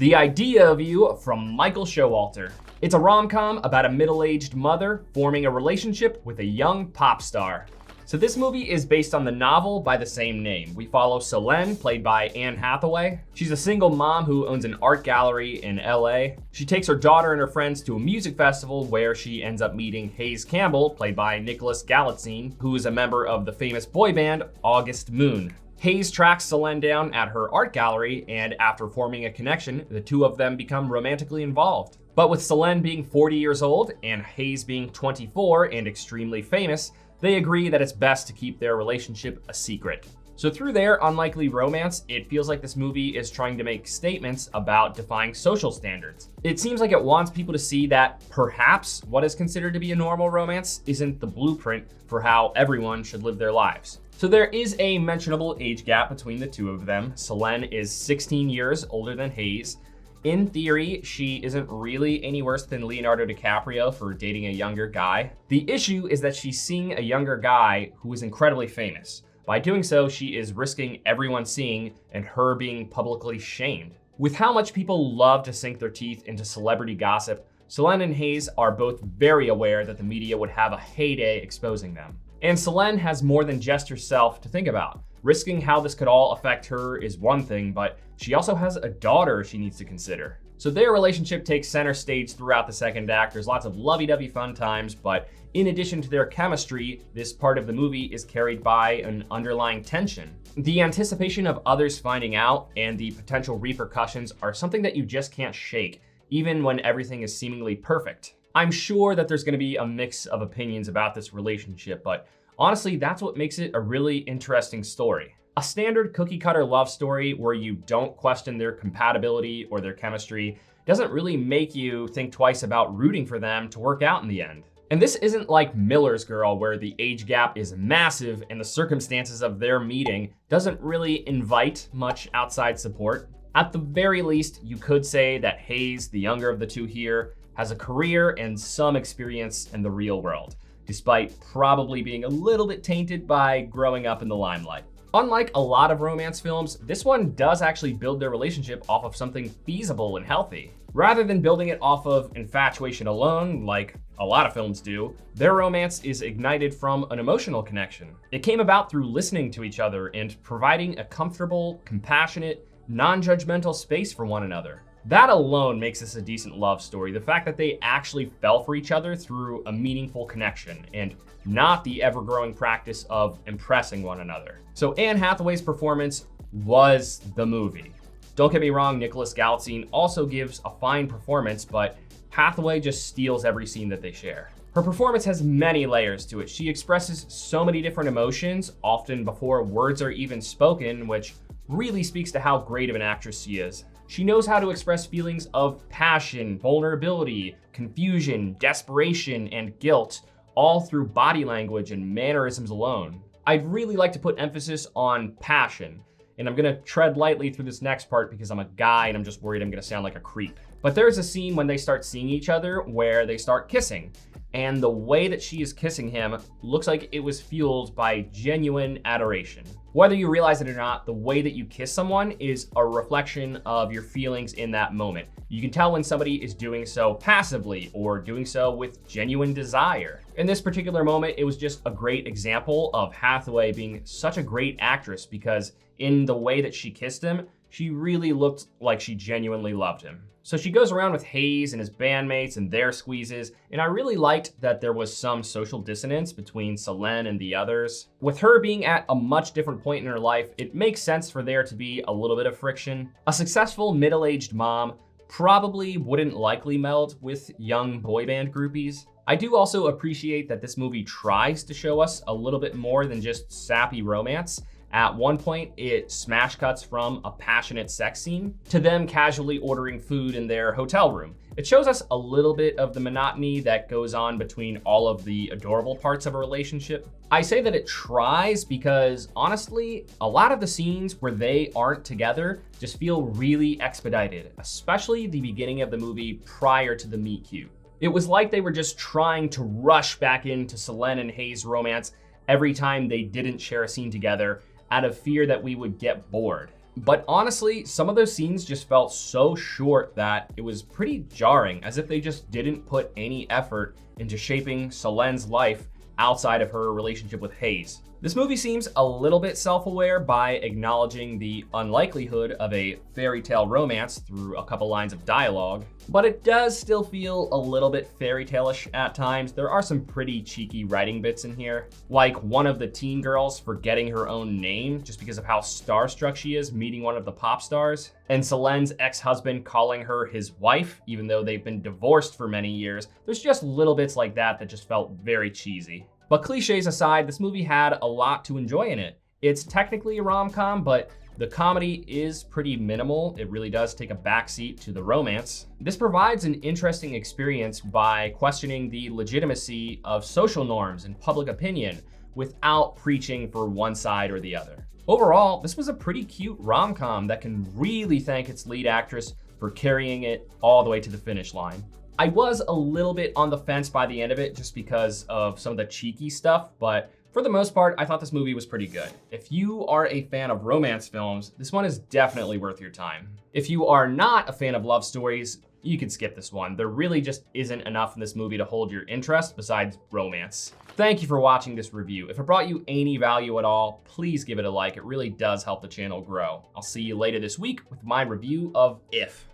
The Idea of You from Michael Showalter. It's a rom-com about a middle-aged mother forming a relationship with a young pop star. So this movie is based on the novel by the same name. We follow Selene, played by Anne Hathaway. She's a single mom who owns an art gallery in LA. She takes her daughter and her friends to a music festival where she ends up meeting Hayes Campbell, played by Nicholas Galitzine, who is a member of the famous boy band August Moon. Hayes tracks Selene down at her art gallery, and after forming a connection, the two of them become romantically involved. But with Selene being 40 years old and Hayes being 24 and extremely famous, they agree that it's best to keep their relationship a secret. So through their unlikely romance, it feels like this movie is trying to make statements about defying social standards. It seems like it wants people to see that perhaps what is considered to be a normal romance isn't the blueprint for how everyone should live their lives. So there is a mentionable age gap between the two of them. Selene is 16 years older than Hayes. In theory, she isn't really any worse than Leonardo DiCaprio for dating a younger guy. The issue is that she's seeing a younger guy who is incredibly famous. By doing so, she is risking everyone seeing and her being publicly shamed. With how much people love to sink their teeth into celebrity gossip, Selene and Hayes are both very aware that the media would have a heyday exposing them. And Selene has more than just herself to think about. Risking how this could all affect her is one thing, but she also has a daughter she needs to consider. So their relationship takes center stage throughout the second act. There's lots of lovey-dovey fun times, but in addition to their chemistry, this part of the movie is carried by an underlying tension. The anticipation of others finding out and the potential repercussions are something that you just can't shake, even when everything is seemingly perfect. I'm sure that there's going to be a mix of opinions about this relationship, but honestly, that's what makes it a really interesting story. A standard cookie-cutter love story where you don't question their compatibility or their chemistry doesn't really make you think twice about rooting for them to work out in the end. And this isn't like Miller's Girl, where the age gap is massive and the circumstances of their meeting doesn't really invite much outside support. At the very least, you could say that Hayes, the younger of the two here, has a career and some experience in the real world, despite probably being a little bit tainted by growing up in the limelight. Unlike a lot of romance films, this one does actually build their relationship off of something feasible and healthy. Rather than building it off of infatuation alone, like a lot of films do, their romance is ignited from an emotional connection. It came about through listening to each other and providing a comfortable, compassionate, non-judgmental space for one another. That alone makes this a decent love story. The fact that they actually fell for each other through a meaningful connection and not the ever-growing practice of impressing one another. So Anne Hathaway's performance was the movie. Don't get me wrong, Nicholas Galitzine also gives a fine performance, but Hathaway just steals every scene that they share. Her performance has many layers to it. She expresses so many different emotions, often before words are even spoken, which really speaks to how great of an actress she is. She knows how to express feelings of passion, vulnerability, confusion, desperation, and guilt, all through body language and mannerisms alone. I'd really like to put emphasis on passion, and I'm gonna tread lightly through this next part because I'm a guy and I'm just worried I'm gonna sound like a creep. But there's a scene when they start seeing each other where they start kissing, and the way that she is kissing him looks like it was fueled by genuine adoration. Whether you realize it or not, the way that you kiss someone is a reflection of your feelings in that moment. You can tell when somebody is doing so passively or doing so with genuine desire. In this particular moment, it was just a great example of Hathaway being such a great actress because in the way that she kissed him, she really looked like she genuinely loved him. So she goes around with Hayes and his bandmates and their squeezes, and I really liked that there was some social dissonance between Selene and the others. With her being at a much different point in her life, it makes sense for there to be a little bit of friction. A successful middle-aged mom probably wouldn't likely meld with young boy band groupies. I do also appreciate that this movie tries to show us a little bit more than just sappy romance. At one point, it smash cuts from a passionate sex scene to them casually ordering food in their hotel room. It shows us a little bit of the monotony that goes on between all of the adorable parts of a relationship. I say that it tries because honestly, a lot of the scenes where they aren't together just feel really expedited, especially the beginning of the movie prior to the meet cute. It was like they were just trying to rush back into Selene and Hayes' romance every time they didn't share a scene together, out of fear that we would get bored. But honestly, some of those scenes just felt so short that it was pretty jarring, as if they just didn't put any effort into shaping Solenne's life outside of her relationship with Hayes. This movie seems a little bit self-aware by acknowledging the unlikelihood of a fairy tale romance through a couple lines of dialogue, but it does still feel a little bit fairy tale-ish at times. There are some pretty cheeky writing bits in here, like one of the teen girls forgetting her own name just because of how starstruck she is meeting one of the pop stars, and Solenne's ex-husband calling her his wife, even though they've been divorced for many years. There's just little bits like that that just felt very cheesy. But cliches aside, this movie had a lot to enjoy in it. It's technically a rom-com, but the comedy is pretty minimal. It really does take a backseat to the romance. This provides an interesting experience by questioning the legitimacy of social norms and public opinion without preaching for one side or the other. Overall, this was a pretty cute rom-com that can really thank its lead actress for carrying it all the way to the finish line. I was a little bit on the fence by the end of it just because of some of the cheeky stuff, but for the most part, I thought this movie was pretty good. If you are a fan of romance films, this one is definitely worth your time. If you are not a fan of love stories, you can skip this one. There really just isn't enough in this movie to hold your interest besides romance. Thank you for watching this review. If it brought you any value at all, please give it a like. It really does help the channel grow. I'll see you later this week with my review of If.